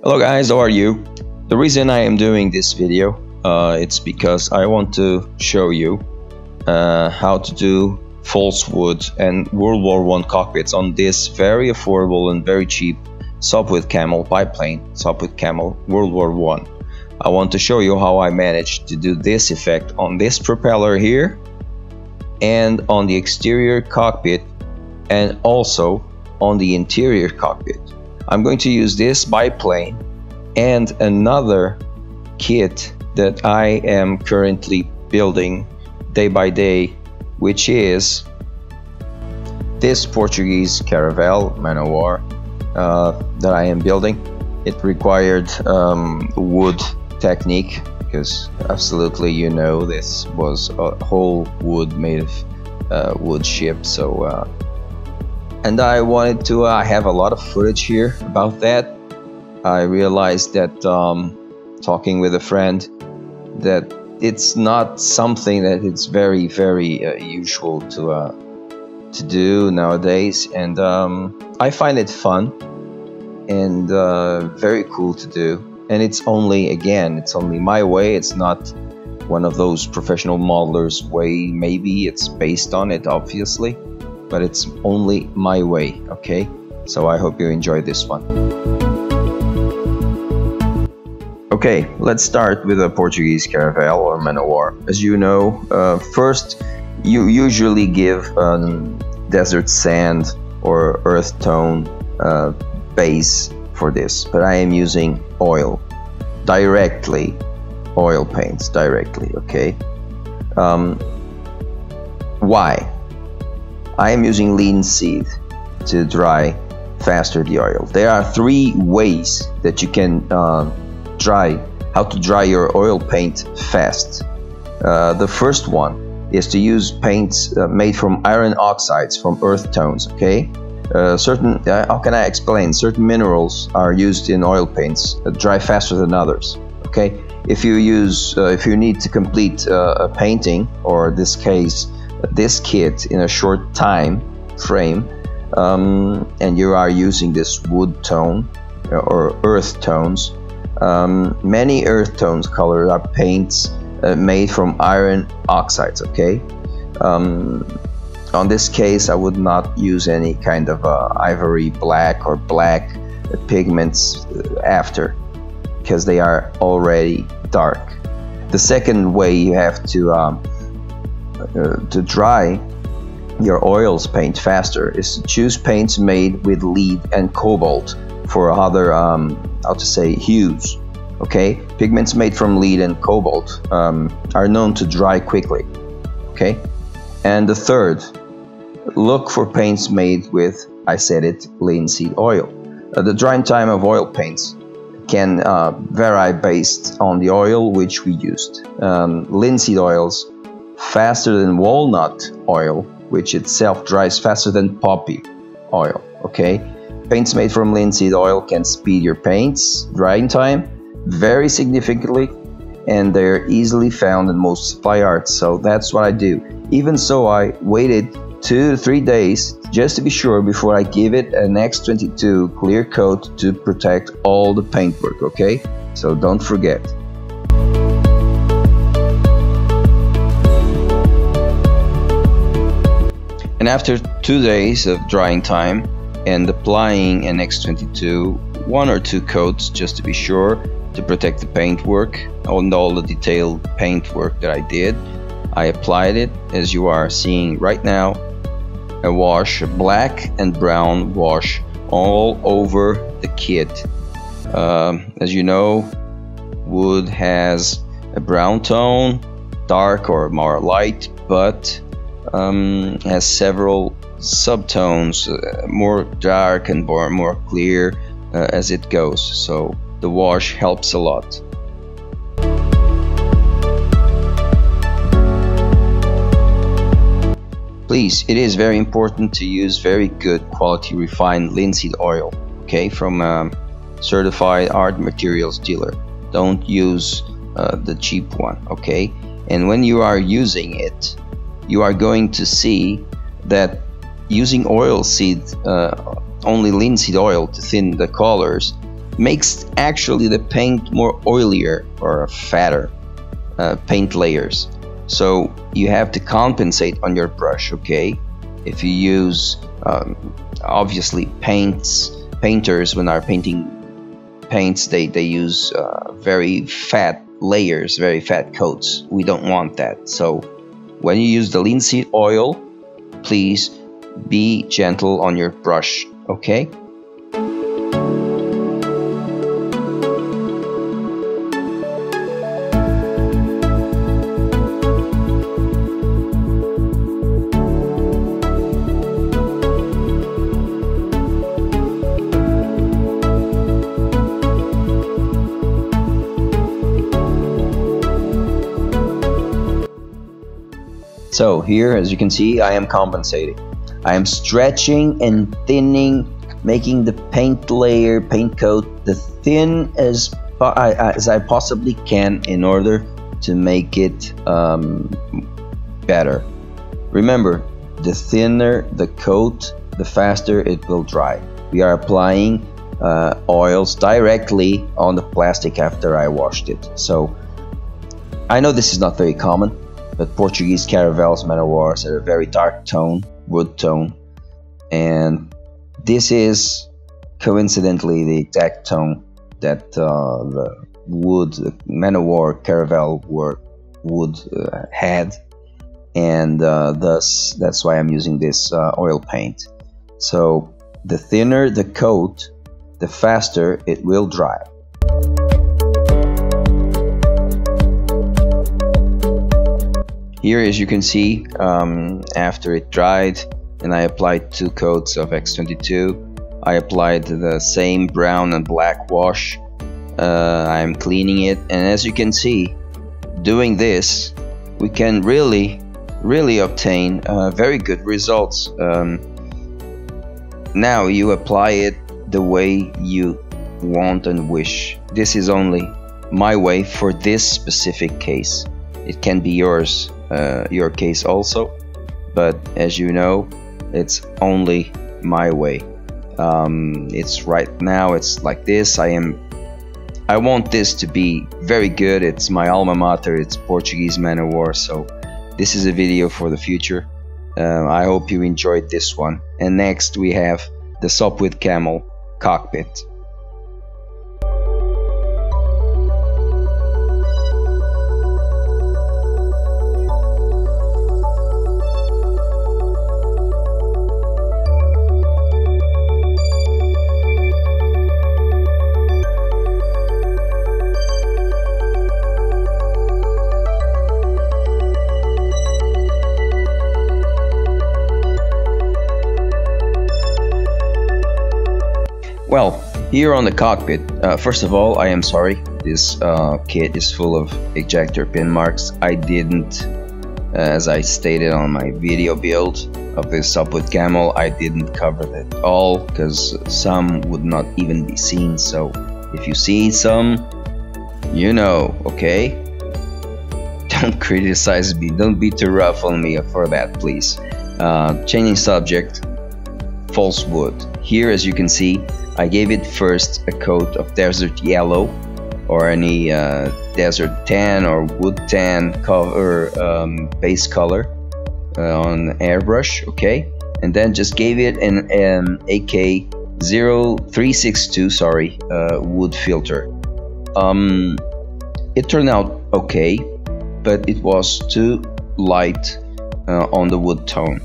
Hello guys, how are you? The reason I am doing this video, it's because I want to show you how to do false wood and World War I cockpits on this very affordable and very cheap Sopwith Camel biplane, Sopwith Camel World War I. I want to show you how I managed to do this effect on this propeller here and on the exterior cockpit and also on the interior cockpit. I'm going to use this biplane and another kit that I am currently building day by day, which is this Portuguese Aquarelle man-o-war that I am building. It required wood technique because absolutely, you know, this was a whole wood made of wood ship. So and I wanted to have a lot of footage here about that. I realized that talking with a friend that it's not something that it's very usual to do nowadays, and I find it fun and very cool to do. And it's only my way. It's not one of those professional modelers' way. Maybe it's based on it, obviously, but it's only my way, okay? So I hope you enjoy this one. Okay, let's start with a Portuguese Aquarelle or man-o-war. As you know, first you usually give desert sand or earth tone base for this, but I am using oil paints directly, okay? Why? I am using linseed to dry faster the oil. There are 3 ways that you can how to dry your oil paint fast. The first one is to use paints made from iron oxides, from earth tones, okay? How can I explain? Certain minerals are used in oil paints that dry faster than others, okay? If you need to complete a painting, or this case, this kit in a short time frame, and you are using this wood tone or earth tones, many earth tones colors are paints made from iron oxides, okay? On this case, I would not use any kind of ivory black or black pigments after, because they are already dark. The second way you have to dry your oils paint faster is to choose paints made with lead and cobalt for other hues, okay? Pigments made from lead and cobalt are known to dry quickly, okay? And the third, look for paints made with, I said it, linseed oil. The drying time of oil paints can vary based on the oil which we used. Linseed oils faster than walnut oil, which itself dries faster than poppy oil, okay? Paints made from linseed oil can speed your paints drying time very significantly, and they're easily found in most supply arts, so that's what I do. Even so, I waited 2 to 3 days just to be sure before I give it an X22 clear coat to protect all the paintwork, okay? So don't forget. And after 2 days of drying time and applying an X22 1 or 2 coats just to be sure to protect the paintwork and all the detailed paintwork that I did, I applied it, as you are seeing right now, a wash, a black and brown wash all over the kit. As you know, wood has a brown tone, dark or more light, but has several subtones, more dark and more clear as it goes, so the wash helps a lot. Please, it is very important to use very good quality refined linseed oil, okay, from a certified art materials dealer. Don't use the cheap one, okay? And when you are using it, you are going to see that using oil seed, only linseed oil to thin the colors, makes actually the paint more oilier or fatter paint layers. So you have to compensate on your brush, okay? If you use obviously painters when are painting paints, they use very fat layers, very fat coats. We don't want that. So when you use the linseed oil, please be gentle on your brush, okay? So here, as you can see, I am compensating. I am stretching and thinning, making the paint layer, paint coat, as thin as I possibly can in order to make it better. Remember, the thinner the coat, the faster it will dry. We are applying oils directly on the plastic after I washed it. So I know this is not very common, but Portuguese caravels, man of wars, are a very dark tone, wood tone, and this is coincidentally the exact tone that the man of war caravel wood had, and thus that's why I'm using this oil paint. So the thinner the coat, the faster it will dry. Here, as you can see, after it dried and I applied 2 coats of X22, I applied the same brown and black wash. I'm cleaning it, and as you can see, doing this, we can really obtain very good results. Now you apply it the way you want and wish. This is only my way for this specific case. It can be yours, your case also, but as you know, it's only my way. It's right now, it's like this. I want this to be very good. It's my alma mater, it's Portuguese man of war, so this is a video for the future. I hope you enjoyed this one. And next we have the Sopwith Camel cockpit. Well, here on the cockpit, first of all, I am sorry, this kit is full of ejector pin marks. I didn't, as I stated on my video build of this Sopwith Camel, I didn't cover it all because some would not even be seen. So if you see some, you know, okay? Don't criticize me, don't be too rough on me for that, please. Changing subject, false wood. Here, as you can see, I gave it first a coat of desert yellow or any desert tan or wood tan color, base color on airbrush, okay, and then just gave it an AK0362, sorry, wood filter. It turned out okay, but it was too light on the wood tone,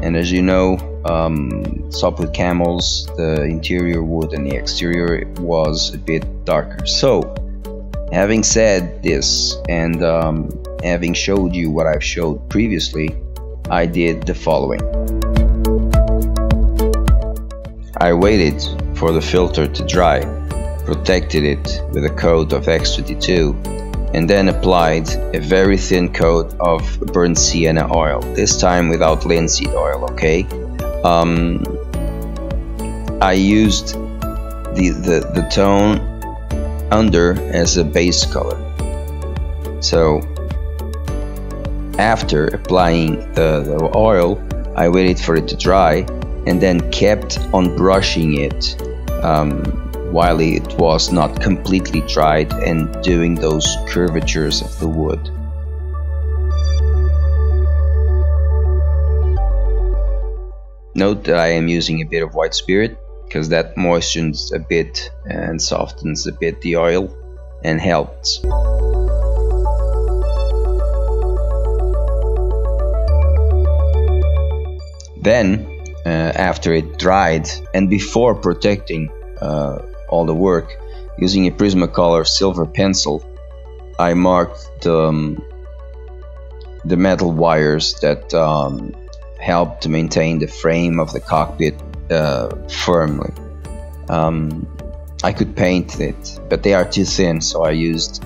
and as you know, Sopwith Camels, the interior wood and the exterior was a bit darker. So having said this, and having showed you what I've showed previously, I did the following. I waited for the filter to dry, protected it with a coat of X22, and then applied a very thin coat of burnt sienna oil, this time without linseed oil, okay? I used the tone under as a base color. So after applying the oil, I waited for it to dry and then kept on brushing it while it was not completely dried and doing those curvatures of the wood. Note that I am using a bit of white spirit because that moistens a bit and softens a bit the oil and helps. Then after it dried and before protecting all the work, using a Prismacolor silver pencil, I marked the metal wires that help to maintain the frame of the cockpit firmly. I could paint it, but they are too thin, so I used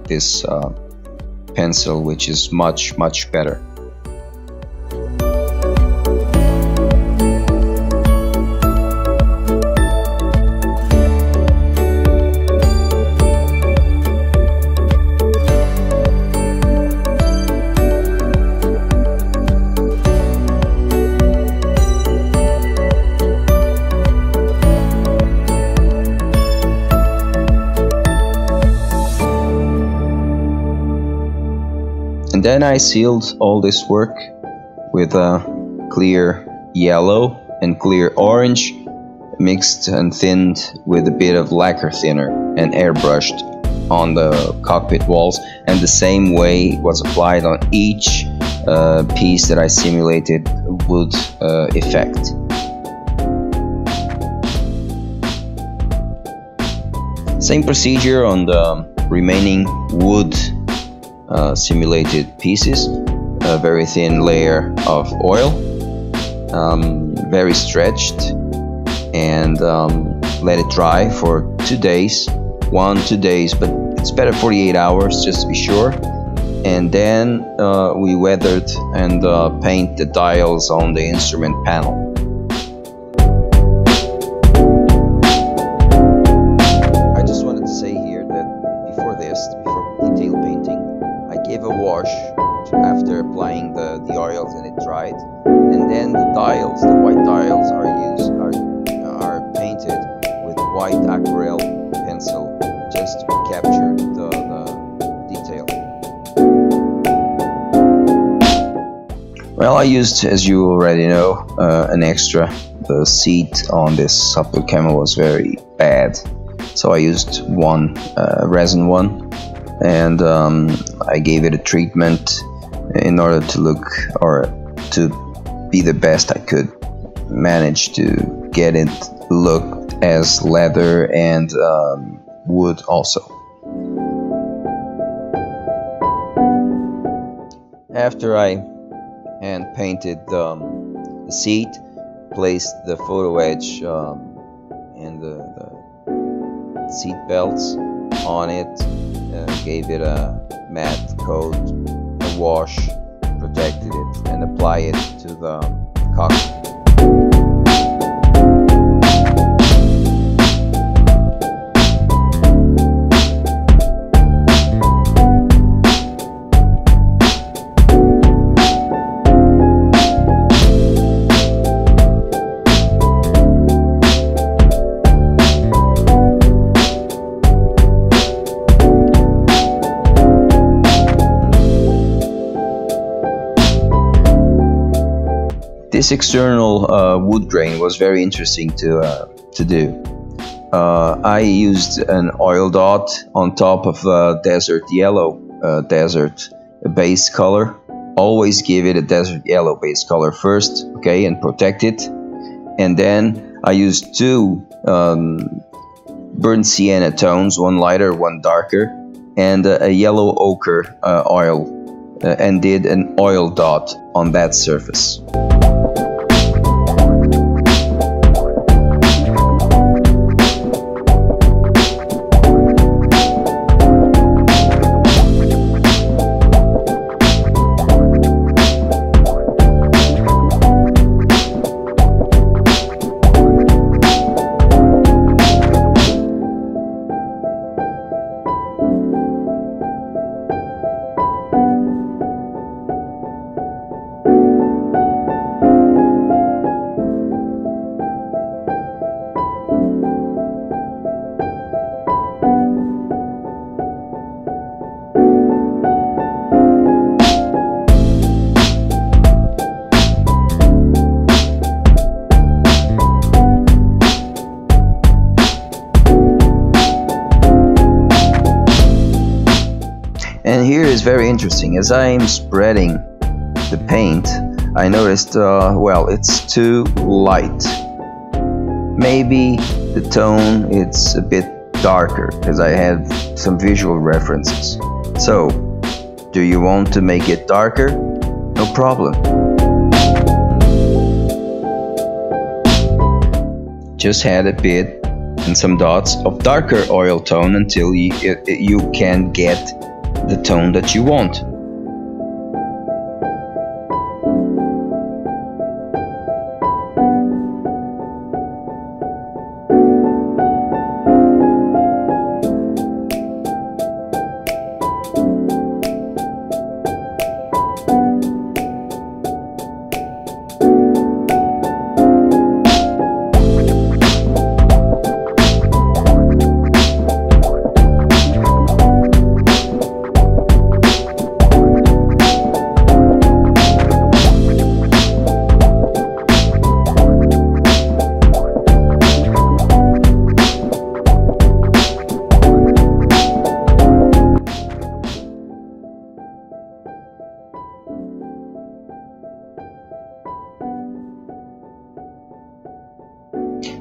this pencil, which is much better. And then I sealed all this work with a clear yellow and clear orange, mixed and thinned with a bit of lacquer thinner and airbrushed on the cockpit walls, and the same way was applied on each piece that I simulated wood effect. Same procedure on the remaining wood simulated pieces. A very thin layer of oil, very stretched, and let it dry for 2 days, 1-2 days, but it's better 48 hours just to be sure. And then we weathered and paint the dials on the instrument panel. I just wanted to say here that before detail painting, I gave a wash after applying the oils and it dried, and then the dials, the white dials, are painted with white Aquarelle pencil just to capture the detail. Well, I used, as you already know, an extra. The seat on this supple camel was very bad, so I used one resin one, and I gave it a treatment in order to look, or to be the best I could manage to get it look as leather and wood also. After I hand painted the seat, placed the photo edge and the seat belts on it, gave it a matte coat, a wash, protected it, and apply it to the cockpit. This external wood grain was very interesting to do. I used an oil dot on top of a desert yellow desert base color. Always give it a desert yellow base color first, okay, and protect it. And then I used two burnt sienna tones, one lighter, one darker, and a yellow ochre oil, and did an oil dot on that surface. is very interesting. As I am spreading the paint, I noticed, well, it's too light. Maybe the tone it's a bit darker, because I have some visual references. So, do you want to make it darker? No problem. Just add a bit and some dots of darker oil tone until you can get the tone that you want.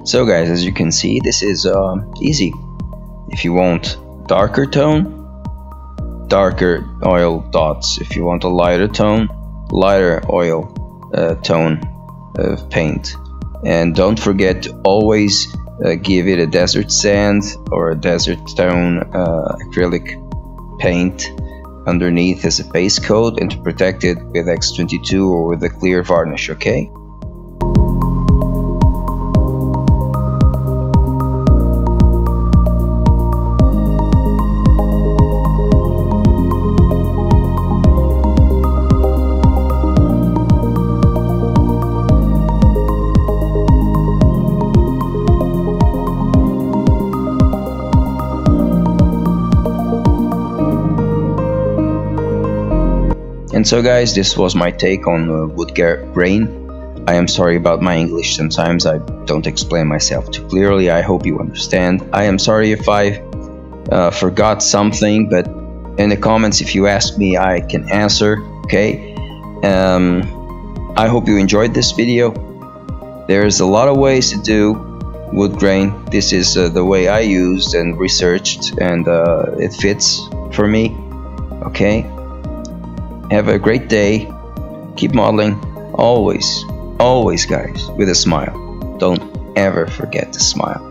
So guys, as you can see, this is easy. If you want darker tone, darker oil dots. If you want a lighter tone, lighter oil tone of paint. And don't forget to always give it a desert sand or a desert tone acrylic paint underneath as a base coat, and to protect it with X22 or with a clear varnish, okay? And so guys, this was my take on wood grain. I am sorry about my English, sometimes I don't explain myself too clearly. I hope you understand. I am sorry if I forgot something, but in the comments if you ask me I can answer, okay? I hope you enjoyed this video. There's a lot of ways to do wood grain. This is the way I used and researched, and it fits for me, okay? Have a great day. Keep modeling. Always, always guys, with a smile. Don't ever forget to smile.